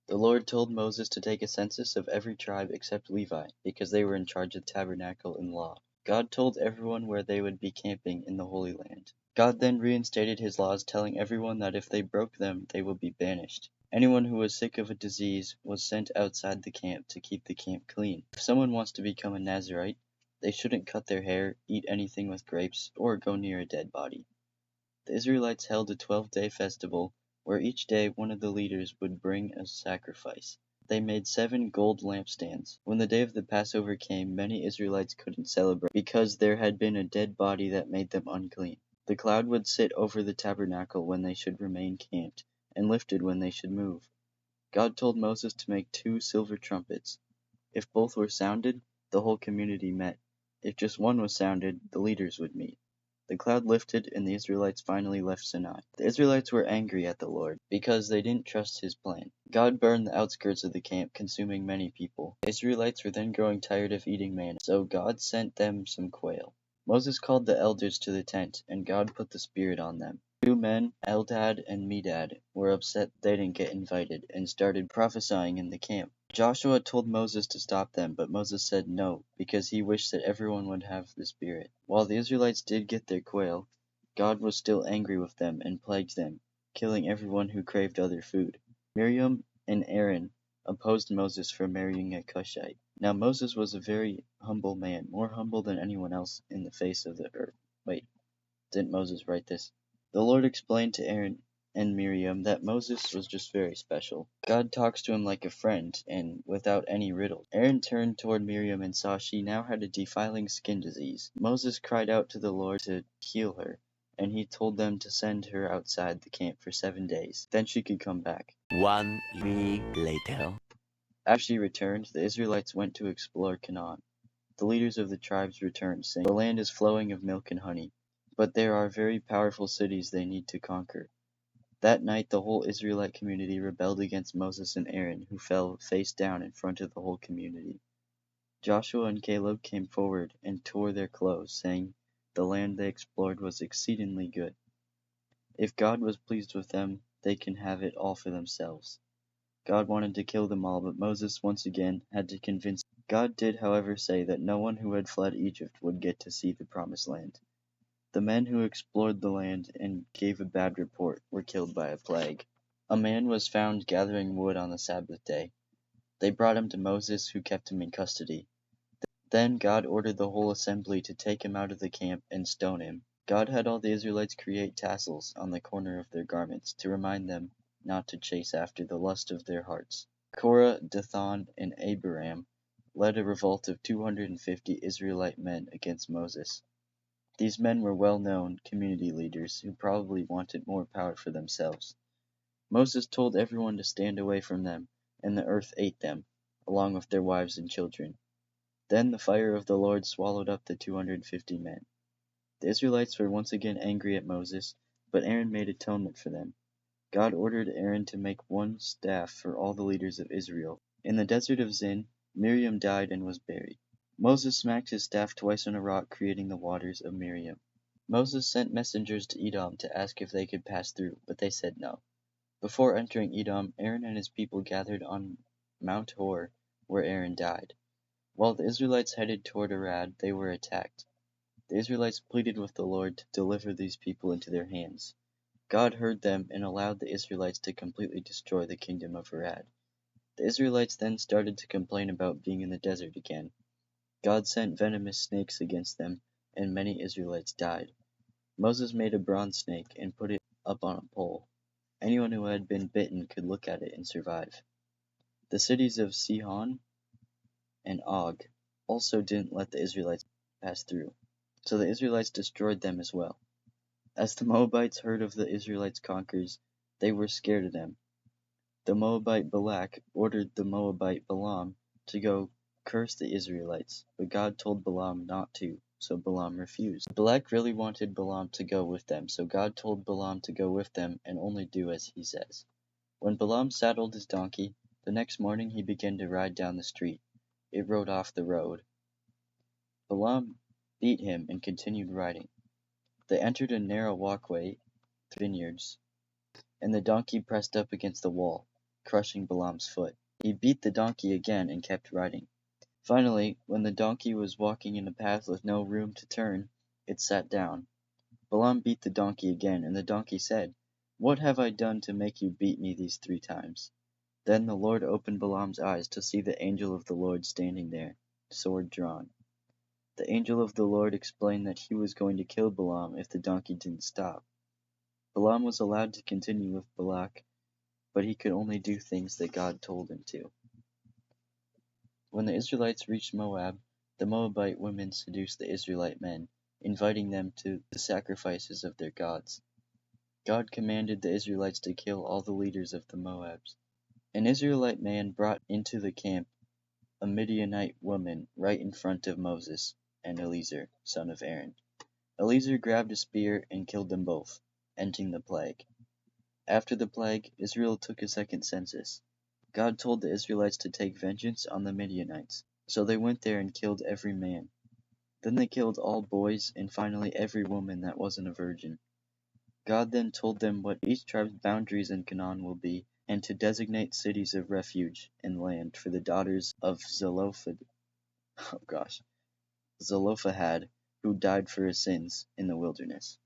The Lord told Moses to take a census of every tribe except Levi, because they were in charge of the tabernacle and law. God told everyone where they would be camping in the Holy Land. God then reinstated his laws, telling everyone that if they broke them, they would be banished. Anyone who was sick of a disease was sent outside the camp to keep the camp clean. If someone wants to become a Nazirite, they shouldn't cut their hair, eat anything with grapes, or go near a dead body. The Israelites held a 12-day festival, where each day one of the leaders would bring a sacrifice. They made 7 gold lampstands. When the day of the Passover came, many Israelites couldn't celebrate because there had been a dead body that made them unclean. The cloud would sit over the tabernacle when they should remain camped, and lifted when they should move. God told Moses to make 2 silver trumpets. If both were sounded, the whole community met. If just one was sounded, the leaders would meet. The cloud lifted, and the Israelites finally left Sinai. The Israelites were angry at the Lord, because they didn't trust his plan. God burned the outskirts of the camp, consuming many people. The Israelites were then growing tired of eating manna, so God sent them some quail. Moses called the elders to the tent, and God put the Spirit on them. 2 men, Eldad and Medad, were upset they didn't get invited, and started prophesying in the camp. Joshua told Moses to stop them, but Moses said no, because he wished that everyone would have the Spirit. While the Israelites did get their quail, God was still angry with them and plagued them, killing everyone who craved other food. Miriam and Aaron opposed Moses for marrying a Cushite. Now Moses was a very humble man, more humble than anyone else in the face of the earth. Wait, didn't Moses write this? The Lord explained to Aaron and Miriam that Moses was just very special. God talks to him like a friend, and without any riddles. Aaron turned toward Miriam and saw she now had a defiling skin disease. Moses cried out to the Lord to heal her, and he told them to send her outside the camp for 7 days. Then she could come back. 1 week later. After she returned, the Israelites went to explore Canaan. The leaders of the tribes returned, saying, "The land is flowing of milk and honey, but there are very powerful cities they need to conquer." That night the whole Israelite community rebelled against Moses and Aaron, who fell face down in front of the whole community. Joshua and Caleb came forward and tore their clothes, saying the land they explored was exceedingly good. If God was pleased with them, they can have it all for themselves. God wanted to kill them all, but Moses once again had to convince them. God did, however, say that no one who had fled Egypt would get to see the promised land. The men who explored the land and gave a bad report were killed by a plague. A man was found gathering wood on the Sabbath day. They brought him to Moses, who kept him in custody. Then God ordered the whole assembly to take him out of the camp and stone him. God had all the Israelites create tassels on the corner of their garments to remind them not to chase after the lust of their hearts. Korah, Dathan, and Abiram led a revolt of 250 Israelite men against Moses. These men were well-known community leaders who probably wanted more power for themselves. Moses told everyone to stand away from them, and the earth ate them, along with their wives and children. Then the fire of the Lord swallowed up the 250 men. The Israelites were once again angry at Moses, but Aaron made atonement for them. God ordered Aaron to make 1 staff for all the leaders of Israel. In the desert of Zin, Miriam died and was buried. Moses smacked his staff twice on a rock, creating the waters of Miriam. Moses sent messengers to Edom to ask if they could pass through, but they said no. Before entering Edom, Aaron and his people gathered on Mount Hor, where Aaron died. While the Israelites headed toward Arad, they were attacked. The Israelites pleaded with the Lord to deliver these people into their hands. God heard them and allowed the Israelites to completely destroy the kingdom of Arad. The Israelites then started to complain about being in the desert again. God sent venomous snakes against them, and many Israelites died. Moses made a bronze snake and put it up on a pole. Anyone who had been bitten could look at it and survive. The cities of Sihon and Og also didn't let the Israelites pass through, so the Israelites destroyed them as well. As the Moabites heard of the Israelites' conquerors, they were scared of them. The Moabite Balak ordered the Moabite Balaam to go curse the Israelites, but God told Balaam not to, so Balaam refused. Balak really wanted Balaam to go with them, so God told Balaam to go with them and only do as he says. When Balaam saddled his donkey, the next morning he began to ride down the street. It rode off the road. Balaam beat him and continued riding. They entered a narrow walkway, vineyards, and the donkey pressed up against the wall. crushing Balaam's foot. He beat the donkey again and kept riding. Finally, when the donkey was walking in a path with no room to turn, it sat down. Balaam beat the donkey again, and the donkey said, "What have I done to make you beat me these 3 times?" Then the Lord opened Balaam's eyes to see the angel of the Lord standing there, sword drawn. The angel of the Lord explained that he was going to kill Balaam if the donkey didn't stop. Balaam was allowed to continue with Balak, but he could only do things that God told him to. When the Israelites reached Moab, the Moabite women seduced the Israelite men, inviting them to the sacrifices of their gods. God commanded the Israelites to kill all the leaders of the Moabs. An Israelite man brought into the camp a Midianite woman right in front of Moses and Eleazar, son of Aaron. Eleazar grabbed a spear and killed them both, ending the plague. After the plague, Israel took a second census. God told the Israelites to take vengeance on the Midianites, so they went there and killed every man. Then they killed all boys and finally every woman that wasn't a virgin. God then told them what each tribe's boundaries in Canaan will be, and to designate cities of refuge and land for the daughters of Zelophehad, who died for his sins in the wilderness.